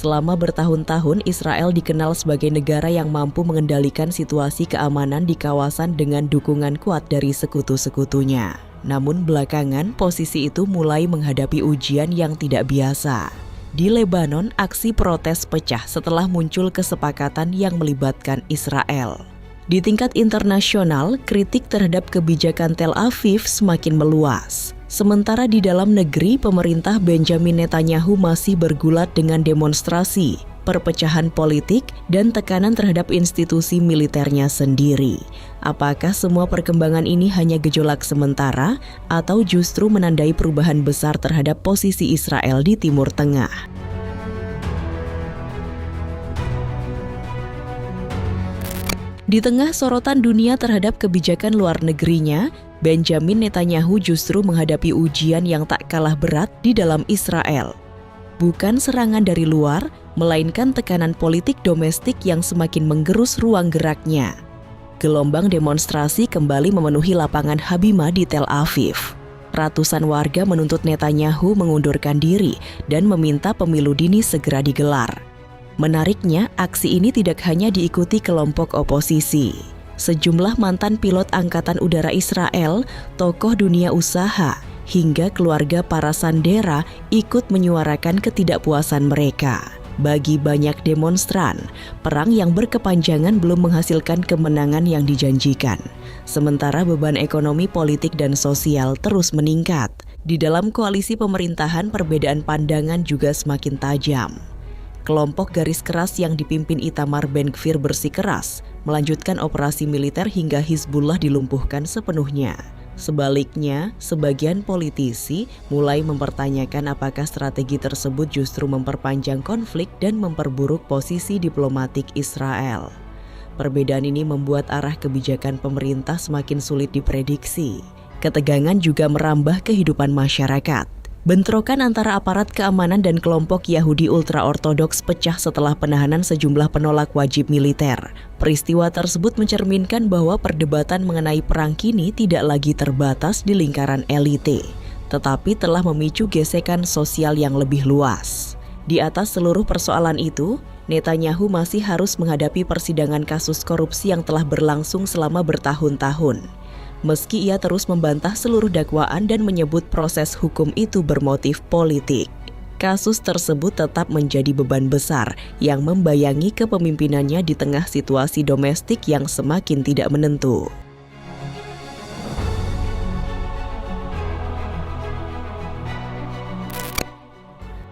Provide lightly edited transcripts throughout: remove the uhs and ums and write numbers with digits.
Selama bertahun-tahun, Israel dikenal sebagai negara yang mampu mengendalikan situasi keamanan di kawasan dengan dukungan kuat dari sekutu-sekutunya. Namun belakangan, posisi itu mulai menghadapi ujian yang tidak biasa. Di Lebanon, aksi protes pecah setelah muncul kesepakatan yang melibatkan Israel. Di tingkat internasional, kritik terhadap kebijakan Tel Aviv semakin meluas. Sementara di dalam negeri, pemerintah Benjamin Netanyahu masih bergulat dengan demonstrasi, perpecahan politik, dan tekanan terhadap institusi militernya sendiri. Apakah semua perkembangan ini hanya gejolak sementara atau justru menandai perubahan besar terhadap posisi Israel di Timur Tengah? Di tengah sorotan dunia terhadap kebijakan luar negerinya, Benjamin Netanyahu justru menghadapi ujian yang tak kalah berat di dalam Israel. Bukan serangan dari luar, melainkan tekanan politik domestik yang semakin menggerus ruang geraknya. Gelombang demonstrasi kembali memenuhi lapangan Habimah di Tel Aviv. Ratusan warga menuntut Netanyahu mengundurkan diri dan meminta pemilu dini segera digelar. Menariknya, aksi ini tidak hanya diikuti kelompok oposisi. Sejumlah mantan pilot Angkatan Udara Israel, tokoh dunia usaha, hingga keluarga para sandera ikut menyuarakan ketidakpuasan mereka. Bagi banyak demonstran, perang yang berkepanjangan belum menghasilkan kemenangan yang dijanjikan. Sementara beban ekonomi, politik, dan sosial terus meningkat. Di dalam koalisi pemerintahan, perbedaan pandangan juga semakin tajam. Kelompok garis keras yang dipimpin Itamar Ben-Gvir bersikeras melanjutkan operasi militer hingga Hizbullah dilumpuhkan sepenuhnya. Sebaliknya, sebagian politisi mulai mempertanyakan apakah strategi tersebut justru memperpanjang konflik dan memperburuk posisi diplomatik Israel. Perbedaan ini membuat arah kebijakan pemerintah semakin sulit diprediksi. Ketegangan juga merambah kehidupan masyarakat. Bentrokan antara aparat keamanan dan kelompok Yahudi ultra-ortodoks pecah setelah penahanan sejumlah penolak wajib militer. Peristiwa tersebut mencerminkan bahwa perdebatan mengenai perang kini tidak lagi terbatas di lingkaran elite, tetapi telah memicu gesekan sosial yang lebih luas. Di atas seluruh persoalan itu, Netanyahu masih harus menghadapi persidangan kasus korupsi yang telah berlangsung selama bertahun-tahun. Meski ia terus membantah seluruh dakwaan dan menyebut proses hukum itu bermotif politik, kasus tersebut tetap menjadi beban besar yang membayangi kepemimpinannya di tengah situasi domestik yang semakin tidak menentu.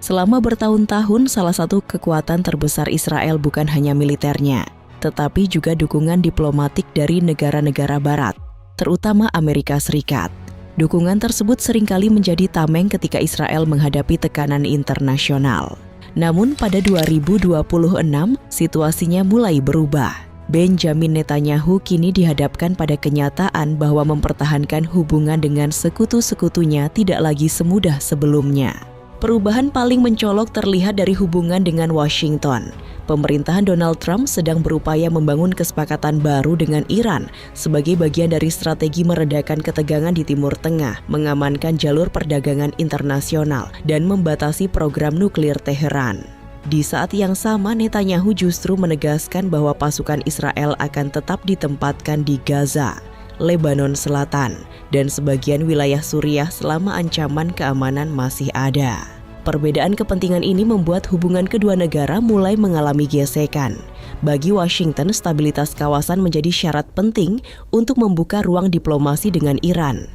Selama bertahun-tahun, salah satu kekuatan terbesar Israel bukan hanya militernya, tetapi juga dukungan diplomatik dari negara-negara barat, terutama Amerika Serikat. Dukungan tersebut seringkali menjadi tameng ketika Israel menghadapi tekanan internasional. Namun pada 2026, situasinya mulai berubah. Benjamin Netanyahu kini dihadapkan pada kenyataan bahwa mempertahankan hubungan dengan sekutu-sekutunya tidak lagi semudah sebelumnya. Perubahan paling mencolok terlihat dari hubungan dengan Washington. Pemerintahan Donald Trump sedang berupaya membangun kesepakatan baru dengan Iran sebagai bagian dari strategi meredakan ketegangan di Timur Tengah, mengamankan jalur perdagangan internasional, dan membatasi program nuklir Teheran. Di saat yang sama, Netanyahu justru menegaskan bahwa pasukan Israel akan tetap ditempatkan di Gaza, Lebanon Selatan, dan sebagian wilayah Suriah selama ancaman keamanan masih ada. Perbedaan kepentingan ini membuat hubungan kedua negara mulai mengalami gesekan. Bagi Washington, stabilitas kawasan menjadi syarat penting untuk membuka ruang diplomasi dengan Iran.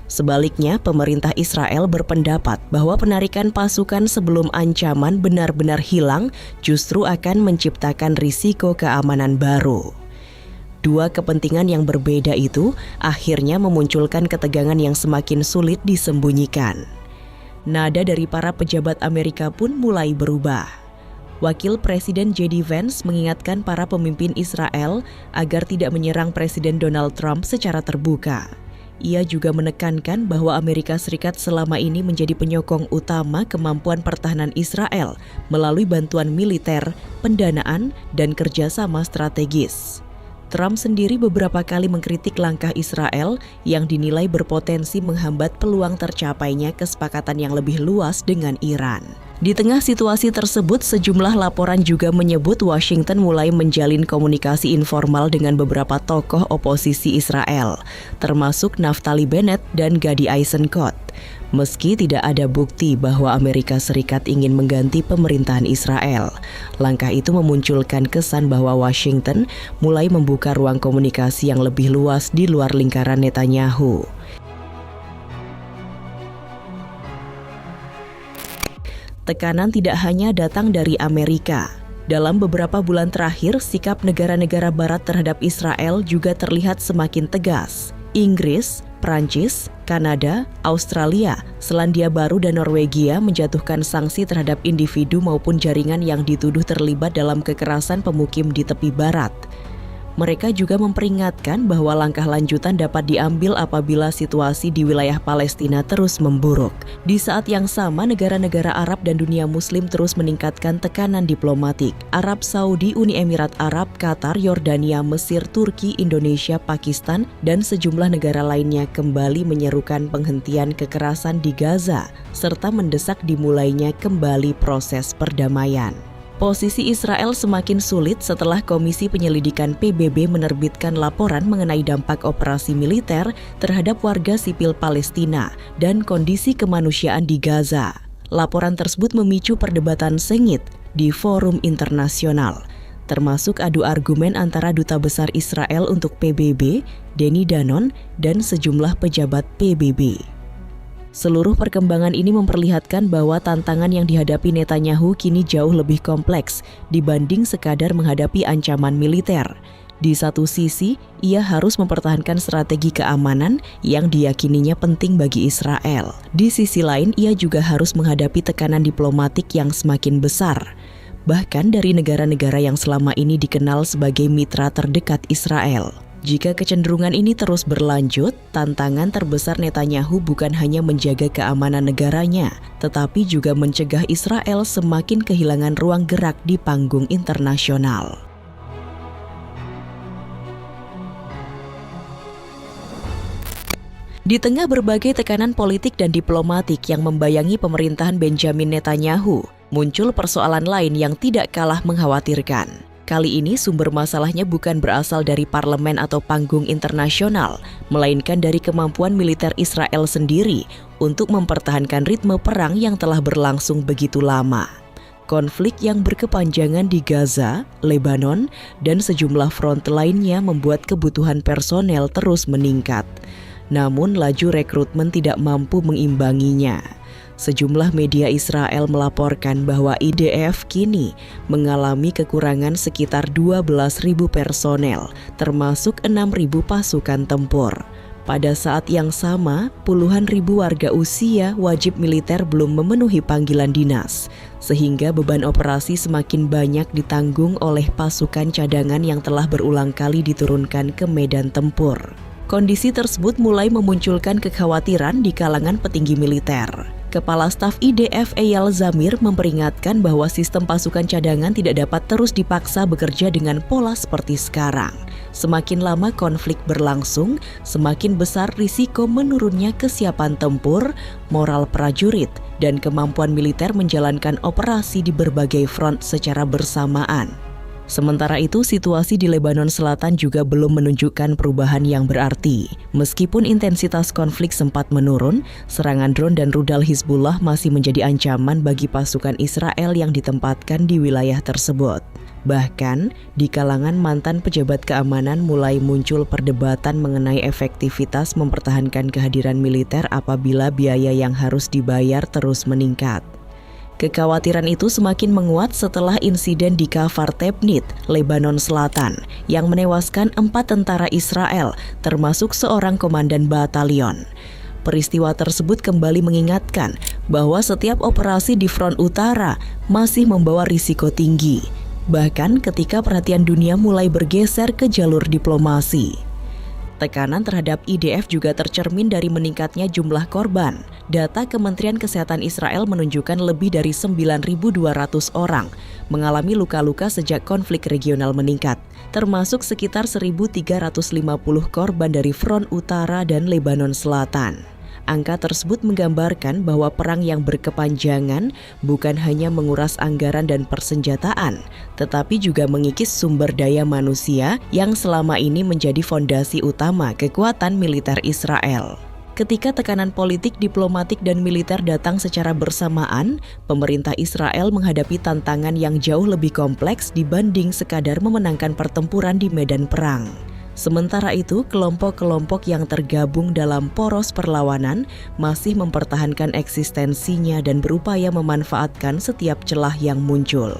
Sebaliknya, pemerintah Israel berpendapat bahwa penarikan pasukan sebelum ancaman benar-benar hilang justru akan menciptakan risiko keamanan baru. Dua kepentingan yang berbeda itu akhirnya memunculkan ketegangan yang semakin sulit disembunyikan. Nada dari para pejabat Amerika pun mulai berubah. Wakil Presiden J.D. Vance mengingatkan para pemimpin Israel agar tidak menyerang Presiden Donald Trump secara terbuka. Ia juga menekankan bahwa Amerika Serikat selama ini menjadi penyokong utama kemampuan pertahanan Israel melalui bantuan militer, pendanaan, dan kerjasama strategis. Trump sendiri beberapa kali mengkritik langkah Israel yang dinilai berpotensi menghambat peluang tercapainya kesepakatan yang lebih luas dengan Iran. Di tengah situasi tersebut, sejumlah laporan juga menyebut Washington mulai menjalin komunikasi informal dengan beberapa tokoh oposisi Israel, termasuk Naftali Bennett dan Gadi Eisenkot. Meski tidak ada bukti bahwa Amerika Serikat ingin mengganti pemerintahan Israel, langkah itu memunculkan kesan bahwa Washington mulai membuka ruang komunikasi yang lebih luas di luar lingkaran Netanyahu. Tekanan tidak hanya datang dari Amerika. Dalam beberapa bulan terakhir, sikap negara-negara Barat terhadap Israel juga terlihat semakin tegas. Inggris, Prancis, Kanada, Australia, Selandia Baru, dan Norwegia menjatuhkan sanksi terhadap individu maupun jaringan yang dituduh terlibat dalam kekerasan pemukim di tepi barat. Mereka juga memperingatkan bahwa langkah lanjutan dapat diambil apabila situasi di wilayah Palestina terus memburuk. Di saat yang sama, negara-negara Arab dan dunia Muslim terus meningkatkan tekanan diplomatik. Arab Saudi, Uni Emirat Arab, Qatar, Yordania, Mesir, Turki, Indonesia, Pakistan, dan sejumlah negara lainnya kembali menyerukan penghentian kekerasan di Gaza, serta mendesak dimulainya kembali proses perdamaian. Posisi Israel semakin sulit setelah Komisi Penyelidikan PBB menerbitkan laporan mengenai dampak operasi militer terhadap warga sipil Palestina dan kondisi kemanusiaan di Gaza. Laporan tersebut memicu perdebatan sengit di forum internasional, termasuk adu argumen antara Duta Besar Israel untuk PBB, Danny Danon, dan sejumlah pejabat PBB. Seluruh perkembangan ini memperlihatkan bahwa tantangan yang dihadapi Netanyahu kini jauh lebih kompleks dibanding sekadar menghadapi ancaman militer. Di satu sisi, ia harus mempertahankan strategi keamanan yang diyakininya penting bagi Israel. Di sisi lain, ia juga harus menghadapi tekanan diplomatik yang semakin besar, bahkan dari negara-negara yang selama ini dikenal sebagai mitra terdekat Israel. Jika kecenderungan ini terus berlanjut, tantangan terbesar Netanyahu bukan hanya menjaga keamanan negaranya, tetapi juga mencegah Israel semakin kehilangan ruang gerak di panggung internasional. Di tengah berbagai tekanan politik dan diplomatik yang membayangi pemerintahan Benjamin Netanyahu, muncul persoalan lain yang tidak kalah mengkhawatirkan. Kali ini sumber masalahnya bukan berasal dari parlemen atau panggung internasional, melainkan dari kemampuan militer Israel sendiri untuk mempertahankan ritme perang yang telah berlangsung begitu lama. Konflik yang berkepanjangan di Gaza, Lebanon, dan sejumlah front lainnya membuat kebutuhan personel terus meningkat. Namun laju rekrutmen tidak mampu mengimbanginya. Sejumlah media Israel melaporkan bahwa IDF kini mengalami kekurangan sekitar 12.000 personel, termasuk 6.000 pasukan tempur. Pada saat yang sama, puluhan ribu warga usia wajib militer belum memenuhi panggilan dinas, sehingga beban operasi semakin banyak ditanggung oleh pasukan cadangan yang telah berulang kali diturunkan ke medan tempur. Kondisi tersebut mulai memunculkan kekhawatiran di kalangan petinggi militer. Kepala Staf IDF Eyal Zamir memperingatkan bahwa sistem pasukan cadangan tidak dapat terus dipaksa bekerja dengan pola seperti sekarang. Semakin lama konflik berlangsung, semakin besar risiko menurunnya kesiapan tempur, moral prajurit, dan kemampuan militer menjalankan operasi di berbagai front secara bersamaan. Sementara itu, situasi di Lebanon Selatan juga belum menunjukkan perubahan yang berarti. Meskipun intensitas konflik sempat menurun, serangan drone dan rudal Hizbullah masih menjadi ancaman bagi pasukan Israel yang ditempatkan di wilayah tersebut. Bahkan, di kalangan mantan pejabat keamanan mulai muncul perdebatan mengenai efektivitas mempertahankan kehadiran militer apabila biaya yang harus dibayar terus meningkat. Kekhawatiran itu semakin menguat setelah insiden di Kafar Tebnit, Lebanon Selatan, yang menewaskan 4 tentara Israel, termasuk seorang komandan batalion. Peristiwa tersebut kembali mengingatkan bahwa setiap operasi di front utara masih membawa risiko tinggi, bahkan ketika perhatian dunia mulai bergeser ke jalur diplomasi. Tekanan terhadap IDF juga tercermin dari meningkatnya jumlah korban. Data Kementerian Kesehatan Israel menunjukkan lebih dari 9.200 orang mengalami luka-luka sejak konflik regional meningkat, termasuk sekitar 1.350 korban dari front utara dan Lebanon Selatan. Angka tersebut menggambarkan bahwa perang yang berkepanjangan bukan hanya menguras anggaran dan persenjataan, tetapi juga mengikis sumber daya manusia yang selama ini menjadi fondasi utama kekuatan militer Israel. Ketika tekanan politik, diplomatik, dan militer datang secara bersamaan, pemerintah Israel menghadapi tantangan yang jauh lebih kompleks dibanding sekadar memenangkan pertempuran di medan perang. Sementara itu, kelompok-kelompok yang tergabung dalam poros perlawanan masih mempertahankan eksistensinya dan berupaya memanfaatkan setiap celah yang muncul.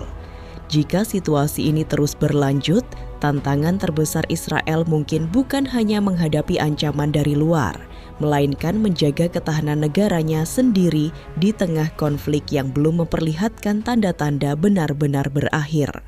Jika situasi ini terus berlanjut, tantangan terbesar Israel mungkin bukan hanya menghadapi ancaman dari luar, melainkan menjaga ketahanan negaranya sendiri di tengah konflik yang belum memperlihatkan tanda-tanda benar-benar berakhir.